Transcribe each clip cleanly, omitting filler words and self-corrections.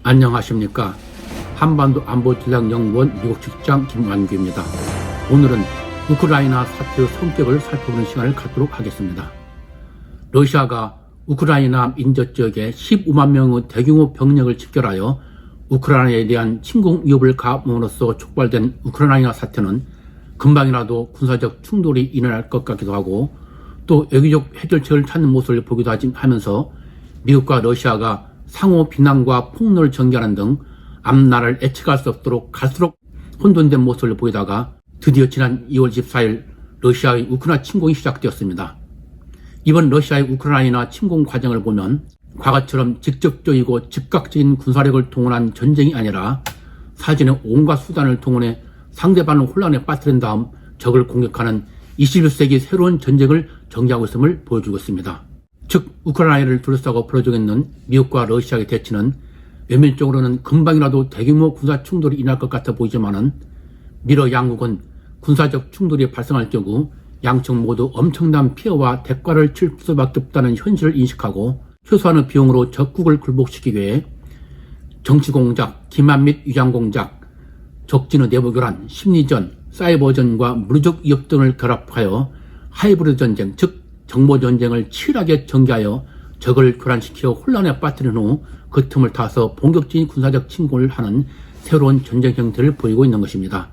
안녕하십니까. 한반도 안보전략연구원 미국 직장 김완규입니다. 오늘은 우크라이나 사태의 성격을 살펴보는 시간을 갖도록 하겠습니다. 러시아가 우크라이나 인접지역에 15만 명의 대규모 병력을 집결하여 우크라이나에 대한 침공 위협을 가함으로써 촉발된 우크라이나 사태는 금방이라도 군사적 충돌이 일어날 것 같기도 하고 또 외교적 해결책을 찾는 모습을 보기도 하면서 미국과 러시아가 상호 비난과 폭로를 전개하는 등 앞날을 예측할 수 없도록 갈수록 혼돈된 모습을 보이다가 드디어 지난 2월 14일 러시아의 우크라이나 침공이 시작되었습니다. 이번 러시아의 우크라이나 침공 과정을 보면 과거처럼 직접적이고 즉각적인 군사력을 동원한 전쟁이 아니라 사전에 온갖 수단을 동원해 상대방을 혼란에 빠뜨린 다음 적을 공격하는 21세기 새로운 전쟁을 전개하고 있음을 보여주고 있습니다. 즉 우크라이나를 둘러싸고 벌어지고 있는 미국과 러시아의 대치는 외면적으로는 금방이라도 대규모 군사 충돌이 일어날 것 같아 보이지만은 미러 양국은 군사적 충돌이 발생할 경우 양측 모두 엄청난 피해와 대가를 칠 수밖에 없다는 현실을 인식하고 최소한의 비용으로 적국을 굴복시키기 위해 정치공작, 기만 및 위장공작, 적진의 내부교란, 심리전, 사이버전과 물리적 위협 등을 결합하여 하이브리드 전쟁, 즉 정보전쟁을 치열하게 전개하여 적을 교란시켜 혼란에 빠뜨린 후 그 틈을 타서 본격적인 군사적 침공을 하는 새로운 전쟁 형태를 보이고 있는 것입니다.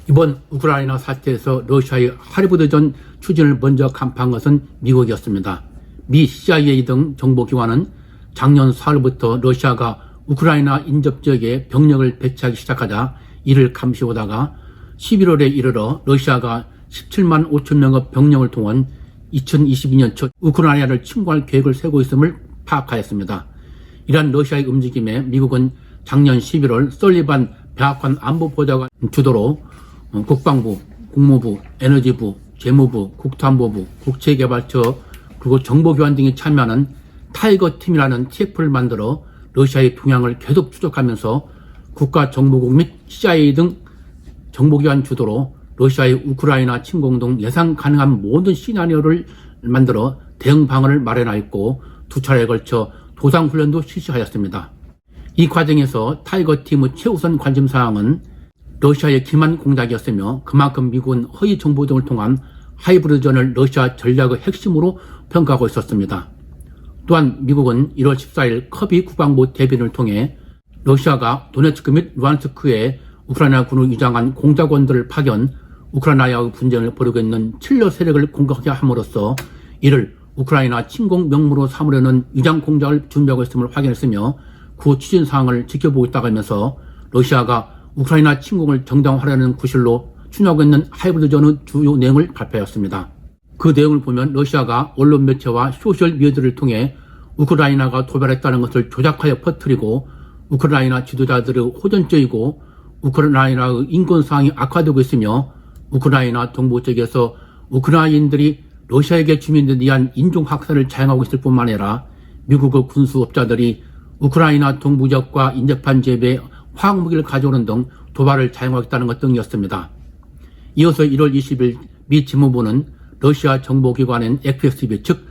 이번 우크라이나 사태에서 러시아의 하이브리드전 추진을 먼저 간파한 것은 미국이었습니다. 미 CIA 등 정보기관은 작년 4월부터 러시아가 우크라이나 인접지역에 병력을 배치하기 시작하자 이를 감시하다가 11월에 이르러 러시아가 17만 5천 명의 병력을 동원 2022년 초 우크라이나를 침공할 계획을 세우고 있음을 파악하였습니다. 이러한 러시아의 움직임에 미국은 작년 11월 설리반 백악관 안보보좌관 주도로 국방부, 국무부, 에너지부, 재무부, 국토안보부, 국채개발처 그리고 정보교환 등이 참여하는 타이거팀이라는 TF를 만들어 러시아의 동향을 계속 추적하면서 국가정보국 및 CIA 등 정보기관 주도로 러시아의 우크라이나 침공 등 예상 가능한 모든 시나리오를 만들어 대응 방안을 마련하였고 두 차례에 걸쳐 도상훈련도 실시하였습니다. 이 과정에서 타이거팀의 최우선 관심사항은 러시아의 기만 공작이었으며 그만큼 미국은 허위 정보 등을 통한 하이브리드전을 러시아 전략의 핵심으로 평가하고 있었습니다. 또한 미국은 1월 14일 커비 국방부 대변인을 통해 러시아가 도네츠크 및 루안스크에 우크라이나군을 위장한 공작원들을 파견, 우크라이나와의 분쟁을 벌이고 있는 칠러 세력을 공격하게 함으로써 이를 우크라이나 침공 명목으로 삼으려는 위장 공작을 준비하고 있음을 확인했으며 그 추진 사항을 지켜보고 있다고 하면서 러시아가 우크라이나 침공을 정당화하려는 구실로 추진하고 있는 하이브리드전의 주요 내용을 발표하였습니다. 그 내용을 보면 러시아가 언론 매체와 소셜 미디어를 통해 우크라이나가 도발했다는 것을 조작하여 퍼뜨리고 우크라이나 지도자들의 호전적이고 우크라이나의 인권 상황이 악화되고 있으며 우크라이나 동부 지역에서 우크라이나인들이 러시아에게 주민들에 대한 인종학살을 자행하고 있을 뿐만 아니라 미국의 군수업자들이 우크라이나 동부 지역과 인접한 지역에 화학무기를 가져오는 등 도발을 자행하겠다는 것 등이었습니다. 이어서 1월 20일 미 지무부는 러시아 정보기관인 FSB 즉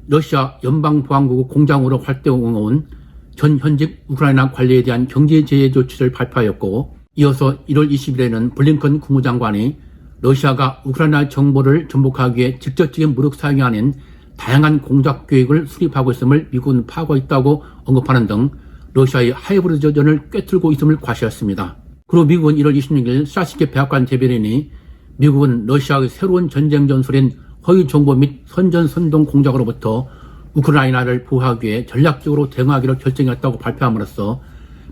러시아 연방보안국 공장으로 활동해온 전 현직 우크라이나 관리에 대한 경제제재 조치를 발표하였고 이어서 1월 20일에는 블링컨 국무장관이 러시아가 우크라이나 정보를 전복하기 위해 직접적인 무력 사용이 아닌 다양한 공작 계획을 수립하고 있음을 미국은 파악하고 있다고 언급하는 등 러시아의 하이브리드전을 꿰뚫고 있음을 과시했습니다. 그리고 미국은 1월 26일 샤시케 백악관 대변인이 미국은 러시아의 새로운 전쟁 전술인 허위 정보 및 선전선동 공작으로부터 우크라이나를 보호하기 위해 전략적으로 대응하기로 결정했다고 발표함으로써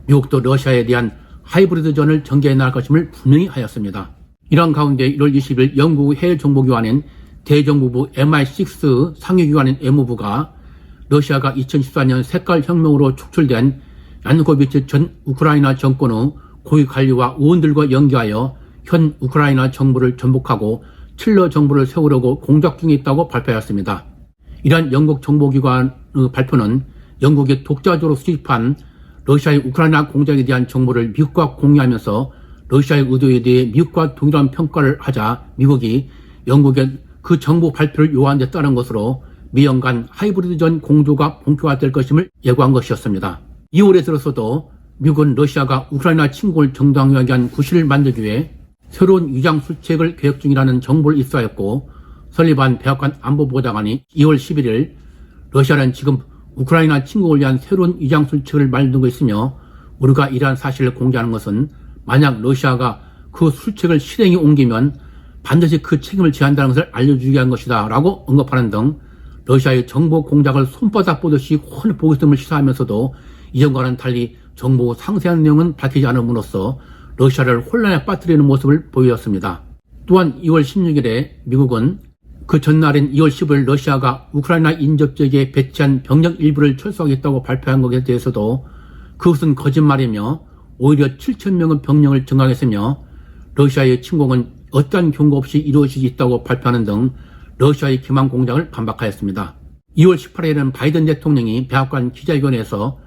미국도 러시아에 대한 하이브리드전을 전개해 나갈 것임을 분명히 하였습니다. 이런 가운데 1월 20일 영국 해외정보기관인 대정부부 MI6 상위기관인 외무부가 러시아가 2014년 색깔혁명으로 축출된 야누코비치 전 우크라이나 정권의 고위 관리와 의원들과 연계하여 현 우크라이나 정부를 전복하고 칠러 정부를 세우려고 공작 중에 있다고 발표했습니다. 이러한 영국 정보기관의 발표는 영국이 독자적으로 수집한 러시아의 우크라이나 공작에 대한 정보를 미국과 공유하면서 러시아의 의도에 대해 미국과 동일한 평가를 하자 미국이 영국에 그 정보 발표를 요한 데 따른 것으로 미연 간 하이브리드전 공조가 본격화될 것임을 예고한 것이었습니다. 2월에 들어서도 미국은 러시아가 우크라이나 침공을 정당화하기 위한 구실을 만들기 위해 새로운 위장 술책을 계획 중이라는 정보를 입수하였고, 설리반 백악관 안보보좌관이 2월 11일 러시아는 지금 우크라이나 침공을 위한 새로운 위장 술책을 만들고 있으며, 우리가 이러한 사실을 공개하는 것은 만약 러시아가 그 술책을 실행에 옮기면 반드시 그 책임을 져야 한다는 것을 알려주기 위한 것이다 라고 언급하는 등 러시아의 정보 공작을 손바닥 보듯이 훤히 보고 있음을 시사하면서도 이전과는 달리 정보 상세한 내용은 밝히지 않음으로써 러시아를 혼란에 빠뜨리는 모습을 보였습니다. 또한 2월 16일에 미국은 그 전날인 2월 15일 러시아가 우크라이나 인접 지역에 배치한 병력 일부를 철수하겠다고 발표한 것에 대해서도 그것은 거짓말이며 오히려 7,000명의 병력을 증강했으며 러시아의 침공은 어떠한 경고 없이 이루어질 수 있다고 발표하는 등 러시아의 기만 공작을 반박하였습니다. 2월 18일에는 바이든 대통령이 백악관 기자회견에서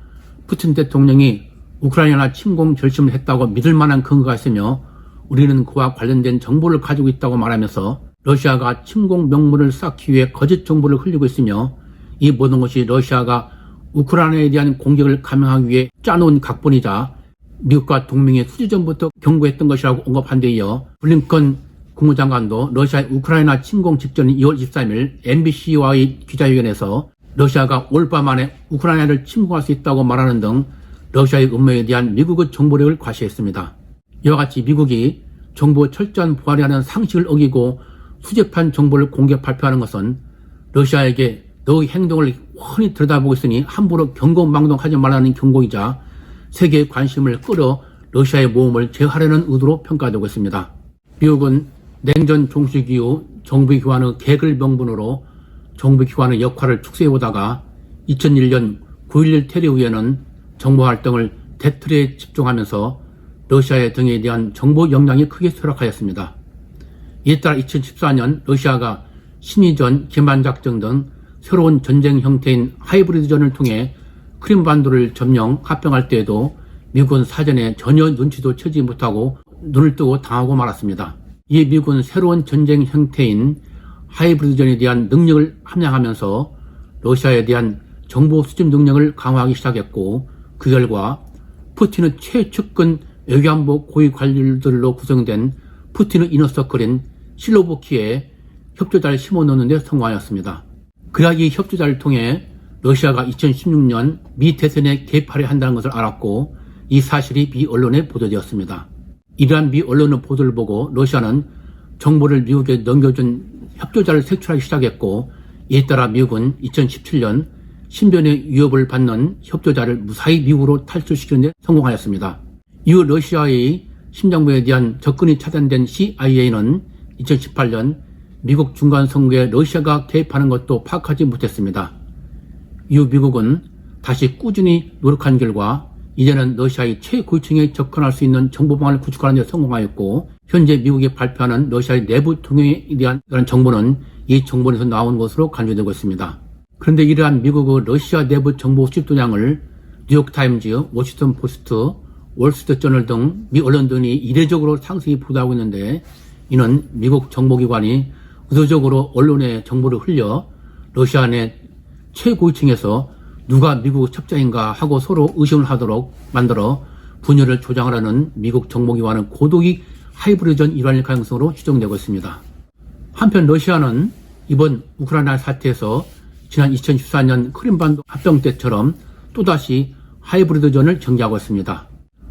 푸틴 대통령이 우크라이나 침공 결심을 했다고 믿을 만한 근거가 있으며 우리는 그와 관련된 정보를 가지고 있다고 말하면서 러시아가 침공 명분을 쌓기 위해 거짓 정보를 흘리고 있으며 이 모든 것이 러시아가 우크라이나에 대한 공격을 감행하기 위해 짜놓은 각본이자 미국과 동맹이 수주 전부터 경고했던 것이라고 언급한 데 이어 블링컨 국무장관도 러시아의 우크라이나 침공 직전인 2월 23일 MBC와의 기자회견에서 러시아가 올밤 안에 우크라이나를 침공할 수 있다고 말하는 등 러시아의 음모에 대한 미국의 정보력을 과시했습니다. 이와 같이 미국이 정보 철저한 보안이 하는 상식을 어기고 수집한 정보를 공개 발표하는 것은 러시아에게 너의 행동을 훤히 들여다보고 있으니 함부로 경고망동하지 말라는 경고이자 세계의 관심을 끌어 러시아의 모험을 제어하려는 의도로 평가되고 있습니다. 미국은 냉전 종식 이후 정부기관의 계획을 명분으로 정부기관의 역할을 축소해오다가 2001년 9.11 테러 후에는 정보활동을 대틀에 집중하면서 러시아의 등에 대한 정보 역량이 크게 쇠락하였습니다. 이에 따라 2014년 러시아가 심리전, 기만작전 등 새로운 전쟁 형태인 하이브리드전을 통해 크림반도를 점령, 합병할 때에도 미국은 사전에 전혀 눈치도 채지 못하고 눈을 뜨고 당하고 말았습니다. 이에 미국은 새로운 전쟁 형태인 하이브리드전에 대한 능력을 함양하면서 러시아에 대한 정보 수집 능력을 강화하기 시작했고, 그 결과 푸틴의 최측근 외교안보 고위 관료들로 구성된 푸틴의 이너서클인 실로보키에 협조자를 심어넣는 데 성공하였습니다. 그러나 이 협조자를 통해 러시아가 2016년 미 대선에 개입하려 한다는 것을 알았고 이 사실이 미 언론에 보도되었습니다. 이러한 미 언론의 보도를 보고 러시아는 정보를 미국에 넘겨준 협조자를 색출하기 시작했고, 이에 따라 미국은 2017년 신변의 위협을 받는 협조자를 무사히 미국으로 탈출시키는 데 성공하였습니다. 이후 러시아의 심장부에 대한 접근이 차단된 CIA는 2018년 미국 중간선거에 러시아가 개입하는 것도 파악하지 못했습니다. 이후 미국은 다시 꾸준히 노력한 결과 이제는 러시아의 최고층에 접근할 수 있는 정보망을 구축하는 데 성공하였고, 현재 미국이 발표하는 러시아의 내부 통행에 대한 정보는 이 정보에서 나온 것으로 간주되고 있습니다. 그런데 이러한 미국의 러시아 내부 정보 수집 도량을 뉴욕타임즈, 워싱턴 포스트, 월스트리트저널 등 미 언론들이 이례적으로 상세히 보도하고 있는데, 이는 미국 정보기관이 의도적으로 언론의 정보를 흘려 러시아 내 최고위층에서 누가 미국 첩자인가 하고 서로 의심을 하도록 만들어 분열을 조장하라는 미국 정보기관의 고도의 하이브리드전 일환일 가능성으로 추정되고 있습니다. 한편 러시아는 이번 우크라이나 사태에서 지난 2014년 크림반도 합병 때처럼 또다시 하이브리드전을 전개하고 있습니다.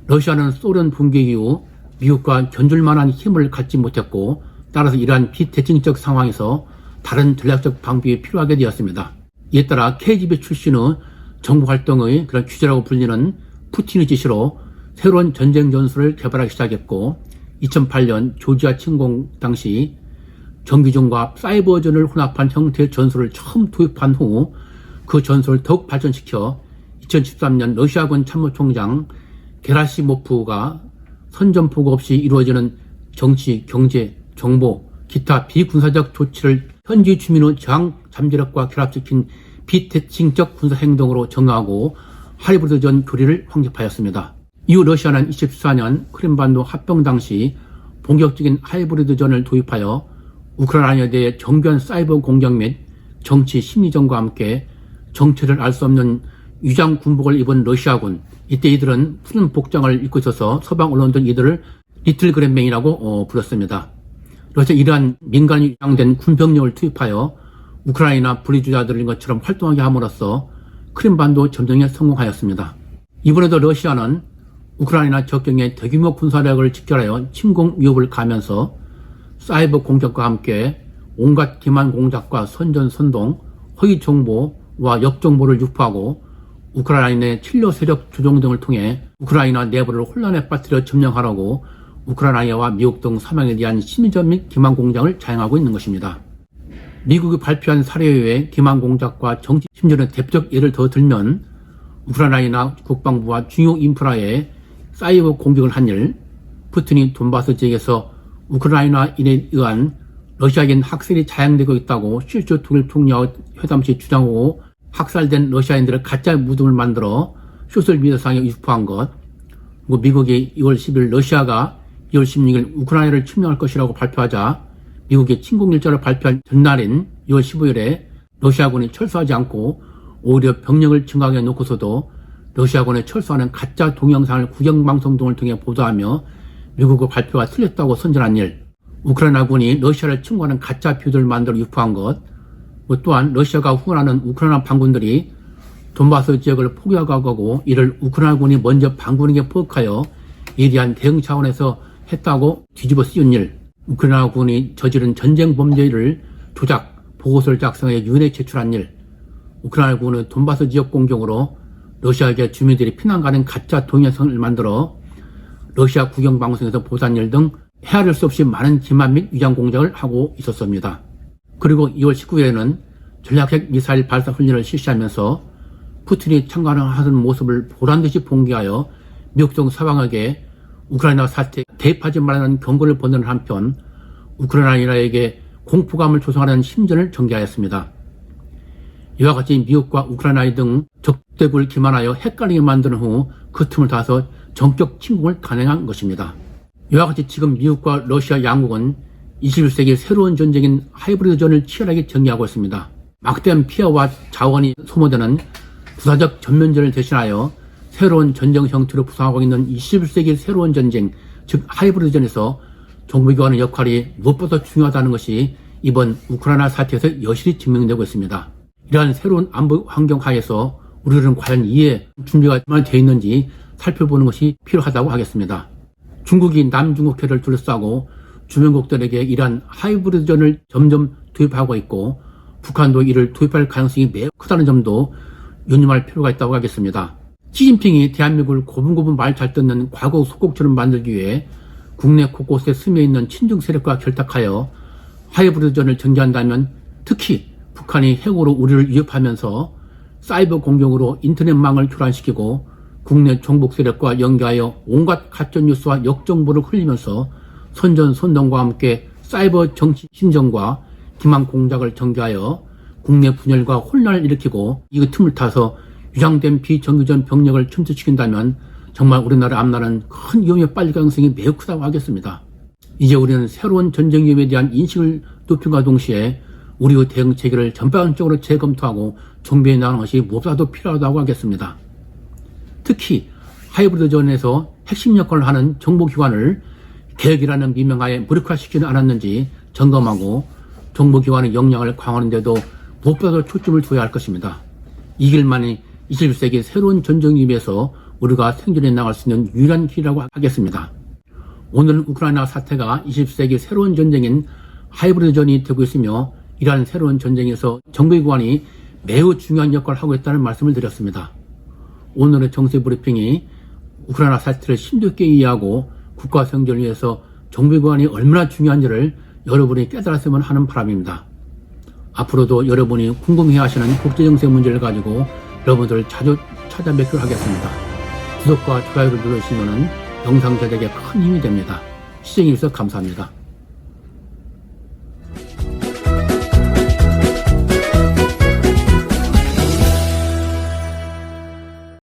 러시아는 소련 붕괴 이후 미국과 견줄 만한 힘을 갖지 못했고, 따라서 이러한 비대칭적 상황에서 다른 전략적 방법이 필요하게 되었습니다. 이에 따라 KGB 출신의 정보활동의 그런 규제라고 불리는 푸틴의 지시로 새로운 전쟁 전술을 개발하기 시작했고, 2008년 조지아 침공 당시 정규전과 사이버전을 혼합한 형태의 전술을 처음 도입한 후 그 전술을 더욱 발전시켜 2013년 러시아군 참모총장 게라시모프가 선전포고 없이 이루어지는 정치, 경제, 정보, 기타 비군사적 조치를 현지 주민의 저항 잠재력과 결합시킨 비대칭적 군사행동으로 정하고 하이브리드전 교리를 확립하였습니다. 이후 러시아는 2014년 크림반도 합병 당시 본격적인 하이브리드전을 도입하여 우크라이나에 대해 정교한 사이버 공격 및 정치 심리전과 함께 정체를 알 수 없는 위장 군복을 입은 러시아군, 이때 이들은 푸른 복장을 입고 있어서 서방 언론들은 이들을 리틀 그랜맨이라고 불렀습니다. 그래서 이러한 민간이 위장된 군병력을 투입하여 우크라이나 분리주의자들인 것처럼 활동하게 함으로써 크림반도 점령에 성공하였습니다. 이번에도 러시아는 우크라이나 접경에 대규모 군사력을 집결하여 침공 위협을 가하면서 사이버 공격과 함께 온갖 기만 공작과 선전선동, 허위 정보와 역정보를 유포하고 우크라이나의 친러 세력 조종 등을 통해 우크라이나 내부를 혼란에 빠뜨려 점령하라고 우크라이나와 미국 등 사망에 대한 심리전 및 기만 공작을 자행하고 있는 것입니다. 미국이 발표한 사례 외에 기만 공작과 정치 심리전의 대표적 예를 더 들면 우크라이나 국방부와 중요 인프라에 사이버 공격을 한 일, 푸틴이 돈바스 지역에서 우크라이나인에 의한 러시아인 학살이 자행되고 있다고 실제 독일 총리와 회담 시 주장하고 학살된 러시아인들의 가짜 무덤을 만들어 소셜미디어상에 유포한 것, 그리고 미국이 2월 10일 러시아가 2월 16일 우크라이나를 침공할 것이라고 발표하자 미국이 침공일자를 발표한 전날인 2월 15일에 러시아군이 철수하지 않고 오히려 병력을 증강해 놓고서도 러시아군의 철수하는 가짜 동영상을 국영방송 등을 통해 보도하며 미국의 발표가 틀렸다고 선전한 일, 우크라이나군이 러시아를 침공하는 가짜 비디오를 만들어 유포한 것, 또한 러시아가 후원하는 우크라이나 반군들이 돈바스 지역을 포기하고 이를 우크라이나군이 먼저 반군에게 포격하여 이에 대한 대응 차원에서 했다고 뒤집어 씌운 일, 우크라이나군이 저지른 전쟁 범죄를 조작, 보고서를 작성해 유엔에 제출한 일, 우크라이나군의 돈바스 지역 공격으로 러시아계 주민들이 피난 가는 가짜 동영상을 만들어 러시아 국영방송에서 보도한 일 등 헤아릴 수 없이 많은 기만 및 위장 공작을 하고 있었습니다. 그리고 2월 19일에는 전략핵 미사일 발사 훈련을 실시하면서 푸틴이 참관하는 모습을 보란듯이 공개하여 미국 등 서방에게 우크라이나 사태에 대입하지 말라는 경고를 보내는 한편 우크라이나에게 공포감을 조성하는 심전을 전개하였습니다. 이와 같이 미국과 우크라이나 등 적대국을 기만하여 헷갈리게 만드는 후 그 틈을 타서 전격 침공을 단행한 것입니다. 이와 같이 지금 미국과 러시아 양국은 21세기 새로운 전쟁인 하이브리드전을 치열하게 전개하고 있습니다. 막대한 피해와 자원이 소모되는 부사적 전면전을 대신하여 새로운 전쟁 형태로 부상하고 있는 21세기 새로운 전쟁, 즉 하이브리드전에서 정보기관의 역할이 무엇보다 중요하다는 것이 이번 우크라이나 사태에서 여실히 증명되고 있습니다. 이러한 새로운 안보 환경 하에서 우리는 과연 이에 준비가 되어 있는지 살펴보는 것이 필요하다고 하겠습니다. 중국이 남중국해를 둘러싸고 주변국들에게 이러한 하이브리드전을 점점 도입하고 있고 북한도 이를 도입할 가능성이 매우 크다는 점도 유념할 필요가 있다고 하겠습니다. 시진핑이 대한민국을 고분고분 말 잘 듣는 과거 소국처럼 만들기 위해 국내 곳곳에 스며있는 친중 세력과 결탁하여 하이브리드전을 전개한다면 특히 북한이 핵으로 우리를 위협하면서 사이버 공격으로 인터넷망을 교란시키고 국내 종북 세력과 연계하여 온갖 가짜뉴스와 역정보를 흘리면서 선전선동과 함께 사이버 정치 신정과 기만 공작을 전개하여 국내 분열과 혼란을 일으키고 이 틈을 타서 유장된 비정규전 병력을 침투시킨다면 정말 우리나라 앞날은 큰 위험에 빠질 가능성이 매우 크다고 하겠습니다. 이제 우리는 새로운 전쟁 위험에 대한 인식을 높임과 동시에 우리의 대응 체계를 전반적으로 재검토하고 정비해 나가는 것이 무엇보다도 필요하다고 하겠습니다. 특히 하이브리드전에서 핵심 역할을 하는 정보기관을 개혁이라는 미명하에 무력화시키지 않았는지 점검하고 정보기관의 역량을 강화하는 데도 무엇보다도 초점을 둬야 할 것입니다. 이 길만이 21세기 새로운 전쟁 위험에서 우리가 생존해 나갈 수 있는 유일한 길이라고 하겠습니다. 오늘은 우크라이나 사태가 20세기 새로운 전쟁인 하이브리드전이 되고 있으며 이러한 새로운 전쟁에서 정보기관이 매우 중요한 역할을 하고 있다는 말씀을 드렸습니다. 오늘의 정세 브리핑이 우크라이나 사태를 심도 있게 이해하고 국가 생존을 위해서 정보기관이 얼마나 중요한지를 여러분이 깨달았으면 하는 바람입니다. 앞으로도 여러분이 궁금해하시는 국제정세 문제를 가지고 여러분들을 자주 찾아뵙기로 하겠습니다. 구독과 좋아요를 누르시면 영상 제작에 큰 힘이 됩니다. 시청해주셔서 감사합니다.